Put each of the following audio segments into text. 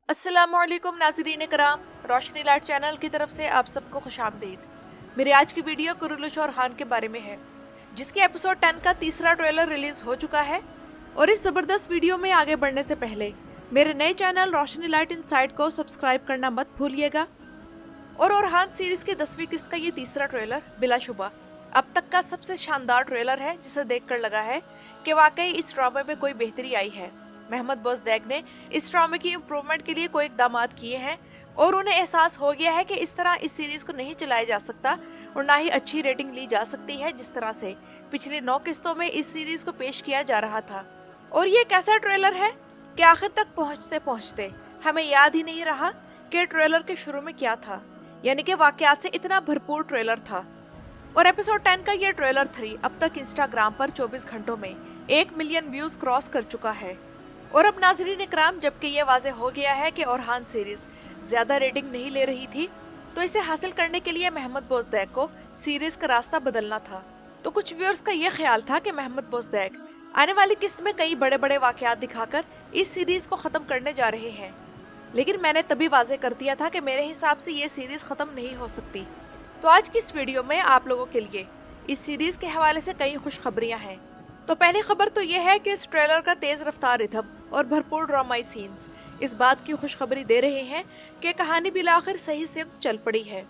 अस्सलामुअलैकुम नाज़रीन कराम, रोशनी लाइट चैनल की तरफ से आप सबको खुशामदीद। मेरी आज की वीडियो कुरुलुश और खान के बारे में है, जिसकी एपिसोड 10 का तीसरा ट्रेलर रिलीज हो चुका है। और इस ज़बरदस्त वीडियो में आगे बढ़ने से पहले मेरे नए चैनल रोशनी लाइट इनसाइड को सब्सक्राइब करना मत भूलिएगा। और ओरहान सीरीज की 10वीं किस्त का ये तीसरा ट्रेलर बिलाशुबा अब तक का सबसे शानदार ट्रेलर है, जिसे देखकर लगा है कि वाकई इस ड्रामे में कोई बेहतरी आई है। महमद बोज़दैक ने इस ड्रामे की इम्प्रूवमेंट के लिए कोई इकदामात किए हैं और उन्हें एहसास हो गया है कि इस तरह इस सीरीज को नहीं चलाया जा सकता और ना ही अच्छी रेटिंग ली जा सकती है जिस तरह से पिछली 9 किस्तों में इस सीरीज को पेश किया जा रहा था। और ये कैसा ट्रेलर है कि आखिर तक पहुंचते पहुंचते हमें याद ही नहीं रहा कि ट्रेलर के शुरू में क्या था, यानी कि वाकयात से इतना भरपूर ट्रेलर था। और एपिसोड 10 का ये ट्रेलर 3 अब तक इंस्टाग्राम पर 24 घंटों में 1 मिलियन व्यूज क्रॉस कर चुका है। और अब नाज़रीन इकराम, जबकि ये वाज़ेह हो गया है कि ओरहान सीरीज ज्यादा रेटिंग नहीं ले रही थी, तो इसे हासिल करने के लिए महमद बोज़दैक को सीरीज का रास्ता बदलना था। तो कुछ व्यूअर्स का ये ख्याल था कि महमद बोज़दैक आने वाली किस्त में कई बड़े बड़े वाकयात दिखाकर इस सीरीज को खत्म करने जा रहे हैं, लेकिन मैंने तभी वाज़ेह कर दिया था कि मेरे हिसाब से ये सीरीज खत्म नहीं हो सकती। तो आज की इस वीडियो में आप लोगों के लिए इस सीरीज के हवाले से कई खुशखबरियां हैं। तो पहली खबर तो यह है कि इस ट्रेलर का तेज रफ्तार रिथम और भरपूर ड्रामाई सीन्स इस बात की खुशखबरी दे रहे हैं कि कहानी बिलाखिर सही से चल पड़ी है।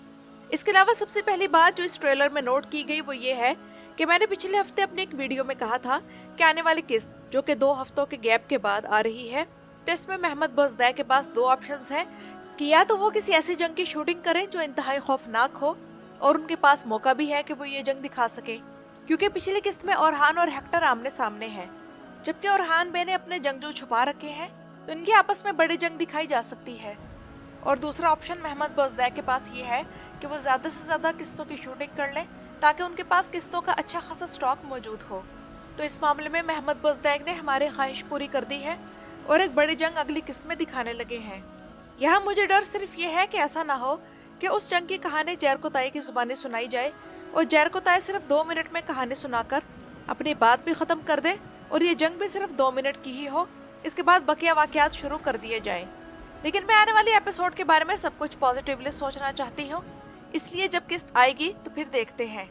इसके अलावा सबसे पहली बात जो इस ट्रेलर में नोट की गई वो ये है कि मैंने पिछले हफ्ते अपने एक वीडियो में कहा था कि आने वाली किस्त जो कि 2 हफ्तों के गैप के बाद आ रही है, तो इसमें महमद बोज़दैक के पास 2 ऑप्शंस हैं कि या तो वो किसी ऐसी जंग की शूटिंग करें जो इंतहाई खौफनाक हो, और उनके पास मौका भी है कि वो ये जंग दिखा सके, क्योंकि पिछली किस्त में ओरहान और हेक्टर आमने सामने हैं, जबकि ओरहान बे ने अपने जंगजू छुपा रखे हैं, तो इनकी आपस में बड़ी जंग दिखाई जा सकती है। और दूसरा ऑप्शन महमद बोज़दैक के पास ये है कि वो ज्यादा से ज्यादा किस्तों की शूटिंग कर लें ताकि उनके पास किस्तों का अच्छा खासा स्टॉक मौजूद हो। तो इस मामले में महमद बोज़दैक ने हमारी ख्वाहिश पूरी कर दी है और एक बड़ी जंग अगली किस्त में दिखाने लगे हैं। यहाँ मुझे डर सिर्फ ये है कि ऐसा ना हो कि उस जंग की कहानी जैरकोताई की जुबानी सुनाई जाए और जैरकोताई सिर्फ 2 मिनट में कहानी सुनाकर अपनी बात भी खत्म कर दे और ये जंग भी सिर्फ 2 मिनट की ही हो, इसके बाद बकिया वाकयात शुरू कर दिए जाएं। लेकिन मैं आने वाली एपिसोड के बारे में सब कुछ पॉजिटिवली सोचना चाहती हूँ, इसलिए जब किस्त आएगी तो फिर देखते हैं।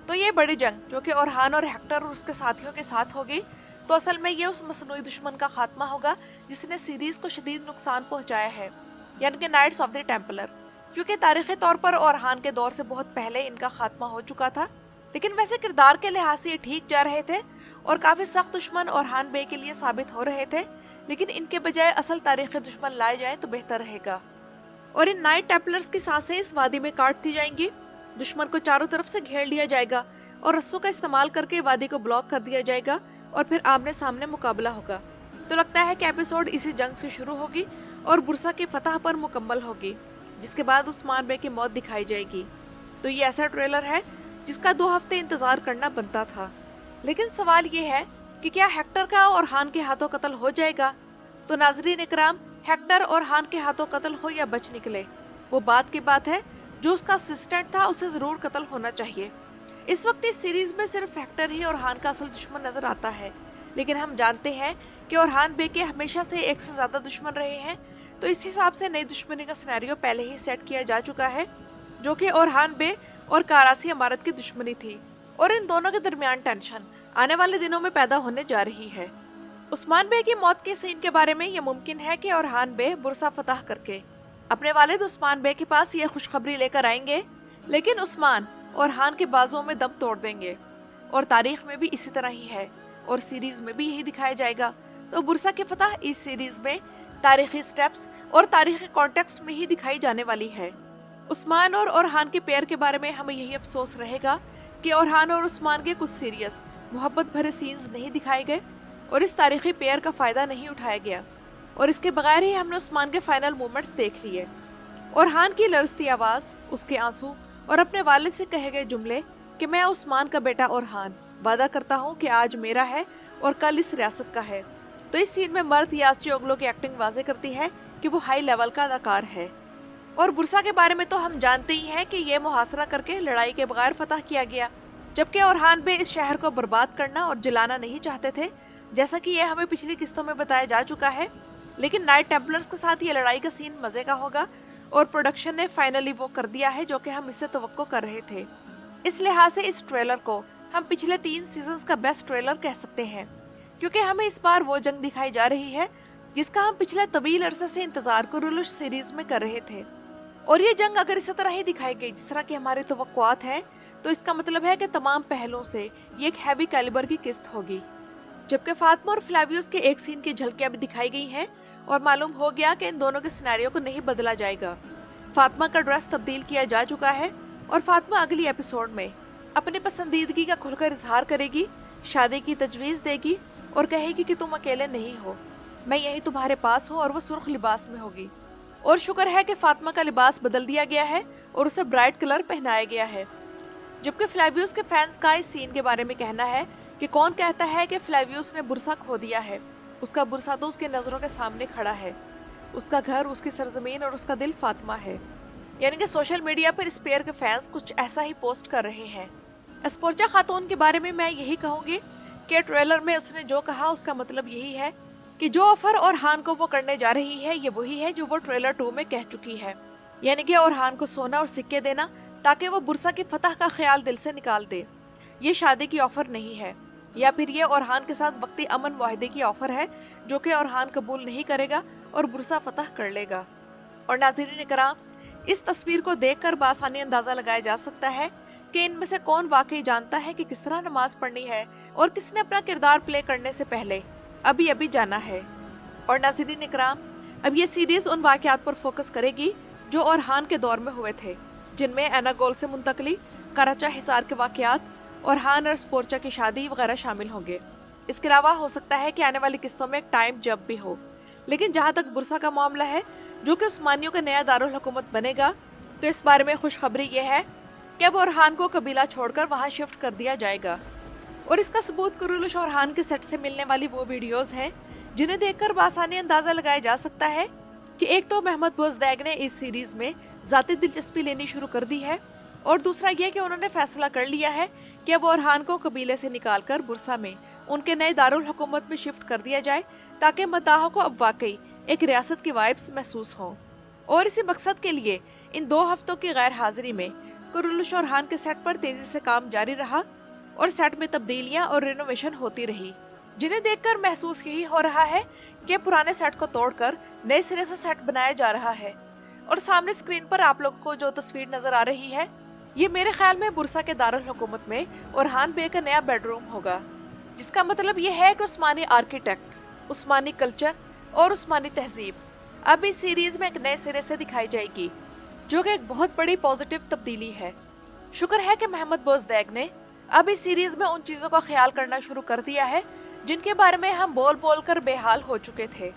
तो ये बड़ी जंग जो कि ओरहान और हेक्टर और उसके साथियों के साथ होगी, तो असल में ये उस मसनूई दुश्मन का खात्मा होगा जिसने सीरीज को शदीद नुकसान पहुंचाया है, यानी कि नाइट्स ऑफ द टेम्पलर, क्योंकि तारीखी तौर पर ओरहान के दौर से बहुत पहले इनका खात्मा हो चुका था। लेकिन वैसे किरदार के लिहाज से ये ठीक जा रहे थे और काफी सख्त दुश्मन ओरहान बे के लिए साबित हो रहे थे, लेकिन इनके बजाय असल तारीखी दुश्मन लाए जाए तो बेहतर रहेगा। और इन नाइट टेम्पलर्स की सांसें इस वादी में काट दी जाएंगी, दुश्मन को चारों तरफ से घेर लिया जाएगा और रस्सों का इस्तेमाल करके वादी को ब्लॉक कर दिया जाएगा और फिर आमने सामने मुकाबला होगा। तो लगता है कि एपिसोड इसी जंग से शुरू होगी और बुरसा की फतह पर मुकम्मल होगी, जिसके बाद उस्मान बे की मौत दिखाई जाएगी। तो ये ऐसा ट्रेलर है जिसका 2 हफ्ते इंतजार करना बनता था। लेकिन सवाल ये है कि क्या हेक्टर का ओरहान के हाथों कत्ल हो जाएगा? तो नाजरीन इकराम, हेक्टर ओरहान के हाथों कत्ल हो या बच निकले, वो बात की बात है। जो उसका असिस्टेंट था उसे जरूर कत्ल होना चाहिए। इस वक्त इस सीरीज में सिर्फ हेक्टर ही ओरहान का असल दुश्मन नजर आता है, लेकिन हम जानते हैं कि ओरहान बे के हमेशा से एक से ज्यादा दुश्मन रहे हैं, तो इस हिसाब से नई दुश्मनी का सिनेरियो पहले ही सेट किया जा चुका है, जो कि ओरहान बे और कारासी इमारत की दुश्मनी थी। और इन दोनों के दरमियान टेंशन आने वाले दिनों में पैदा होने जा रही है। उस्मान बे की मौत के सीन के बारे में ये मुमकिन है कि ओरहान बे बुरसा फतह करके अपने वालिद उस्मान बे के पास ये खुशखबरी लेकर आएंगे, लेकिन उस्मान ओरहान के बाजुओं में दम तोड़ देंगे। और तारीख में भी इसी तरह ही है और सीरीज में भी यही दिखाया जाएगा। तो बुरसा की फतह इस सीरीज में तारीखी स्टेप्स और तारीखी कॉन्टेक्स्ट में ही दिखाई जाने वाली है। उस्मान और ओरहान के पेयर के बारे में हमें यही अफसोस रहेगा कि ओरहान और उस्मान के कुछ सीरियस मोहब्बत भरे सीन्स नहीं दिखाए गए और इस तारीखी पेयर का फायदा नहीं उठाया गया, और इसके बगैर ही हमने उस्मान के फाइनल मोमेंट्स देख लिए। ओरहान की लरजती आवाज, उसके आंसू और अपने वालिद से कहे गए जुमले कि मैं उस्मान का बेटा ओरहान वादा करता हूँ कि आज मेरा है और कल इस रियासत का है। तो इस सीन में मर्द यास्ची ओगलो की एक्टिंग वाजे करती है कि वो हाई लेवल का अदाकार है। और बुरसा के बारे में तो हम जानते ही हैं कि ये मुहासरा करके लड़ाई के बगैर फतह किया गया, जबकि ओरहान बे इस शहर को बर्बाद करना और जलाना नहीं चाहते थे, जैसा कि यह हमें पिछली किस्तों में बताया जा चुका है। लेकिन नाइट टेम्पलर्स के साथ ये लड़ाई का सीन मजे का होगा और प्रोडक्शन ने फाइनली वो कर दिया है जो कि हम इससे तवक्को कर रहे थे। इस लिहाज से इस ट्रेलर को हम पिछले 3 सीजन्स का बेस्ट ट्रेलर कह सकते हैं, क्योंकि हमें इस बार वो जंग दिखाई जा रही है जिसका हम पिछले तवील अरसे से इंतजार कुरुलुश सीरीज में कर रहे थे। और ये जंग अगर इसी तरह ही दिखाई गई जिस तरह की हमारी तवक्कुआत है, तो इसका मतलब है कि तमाम पहलों से ये एक हैवी कैलिबर की किस्त होगी। जबकि फातिमा और फ्लेवियस के एक सीन की झलकियां भी दिखाई गई हैं और मालूम हो गया कि इन दोनों के सिनेरियो को नहीं बदला जाएगा। फातिमा का ड्रेस तब्दील किया जा चुका है और फातिमा अगली एपिसोड में अपनी पसंदीदगी का खुलकर इजहार करेगी, शादी की तजवीज देगी और कहेगी कि तुम अकेले नहीं हो, मैं यही तुम्हारे पास हूँ, और वो सुर्ख लिबास में होगी। और शुक्र है कि फातिमा का लिबास बदल दिया गया है और उसे ब्राइट कलर पहनाया गया है। जबकि फ्लेवियस के फैंस का इस सीन के बारे में कहना है कि कौन कहता है कि फ्लेवियस ने बुरसा खो दिया है, उसका बुरसा तो उसके नजरों के सामने खड़ा है, उसका घर, उसकी सरजमीन और उसका दिल फातिमा है। यानी कि सोशल मीडिया पर इस पेयर के फैंस कुछ ऐसा ही पोस्ट कर रहे हैं। एस्पोर्चा खातून के बारे में मैं यही कहूंगी कि ट्रेलर में उसने जो कहा उसका मतलब यही है कि जो ऑफर ओरहान को वो करने जा रही है ये वही है जो वो ट्रेलर 2 में कह चुकी है, यानी कि ओरहान को सोना और सिक्के देना ताकि वो बुरसा की फतह का ख्याल दिल से निकाल दे। ये शादी की ऑफर नहीं है, या फिर ये ओरहान के साथ वक्ती अमन मुआहदे की ऑफर है जो कि ओरहान कबूल नहीं करेगा और बुरसा फतह कर लेगा। और नाज़रीन इकराम, इस तस्वीर को देखकर बासानी अंदाजा लगाया जा सकता है कि इनमें से कौन वाकई जानता है कि किस तरह नमाज पढ़नी है और किसने अपना किरदार प्ले करने से पहले अभी जाना है। और नाज़रीन इकराम, अब ये सीरीज उन वाकयात पर फोकस करेगी जो ओरहान के दौर में हुए थे, जिनमें एनागोल से मुंतकली, कराचा हिसार के वाकयात, ओरहान और स्पोर्चा की शादी वगैरह शामिल होंगे। इसके अलावा हो सकता है कि आने वाली किस्तों में एक टाइम जब भी हो। लेकिन जहाँ तक बुरसा का मामला है जो कि उस्मानियों का नया दारुल हुकूमत बनेगा, तो इस बारे में खुशखबरी यह है कि अब ओरहान को कबीला छोड़कर वहाँ शिफ्ट कर दिया जाएगा। और इसका सबूत कुरुलुश ओरहान के सेट से मिलने वाली वो वीडियोस हैं जिन्हें देखकर बासानी अंदाजा लगाया जा सकता है कि एक तो महमद बोजदैग ने इस सीरीज में ज़ाती दिलचस्पी लेनी शुरू कर दी है, और दूसरा यह कि उन्होंने फैसला कर लिया है कि अब ओरहान को कबीले से निकालकर बुरसा में उनके नए दारुल हुकूमत में शिफ्ट कर दिया जाए ताकि मताह को अब वाकई एक रियासत की वाइब्स महसूस हों। और इसी मकसद के लिए इन 2 हफ्तों की गैर हाजिरी में कुरुलुश ओरहान के सेट पर तेजी से काम जारी रहा और सेट में तब्दीलियां और रिनोवेशन होती रही, जिन्हें देखकर महसूस यही हो रहा है कि पुराने सेट को तोड़कर नए सिरे से सेट बनाया जा रहा है। और सामने स्क्रीन पर आप लोगों को जो तस्वीर नजर आ रही है, ये मेरे ख्याल में बुरसा के दारुल हुकूमत में ओरहान बे का नया बेडरूम होगा, जिसका मतलब ये है कि उस्मानी आर्किटेक्ट, उस्मानी कल्चर और उस्मानी तहजीब अब इस सीरीज में एक नए सिरे से दिखाई जाएगी, जो कि एक बहुत बड़ी पॉजिटिव तब्दीली है। शुक्र है कि महमद बोजदैग ने अब इस सीरीज में उन चीजों का ख्याल करना शुरू कर दिया है जिनके बारे में हम बोल बोल कर बेहाल हो चुके थे,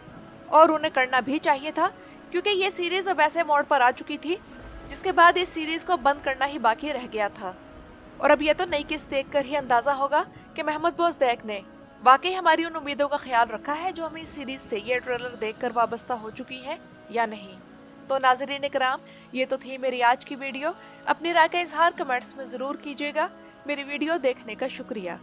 और उन्हें करना भी चाहिए था, क्योंकि ये सीरीज अब ऐसे मोड़ पर आ चुकी थी जिसके बाद इस सीरीज को बंद करना ही बाकी रह गया था। और अब यह तो नई किस्त देखकर ही अंदाजा होगा कि महमद बोजदैग ने वाकई हमारी उन उम्मीदों का ख्याल रखा है जो हमें इस सीरीज से ये ट्रेलर देखकर वाबस्ता हो चुकी है या नहीं। तो नाज़रीन इकराम, ये तो थी मेरी आज की वीडियो। अपनी राय का इजहार कमेंट्स में ज़रूर कीजिएगा। मेरी वीडियो देखने का शुक्रिया।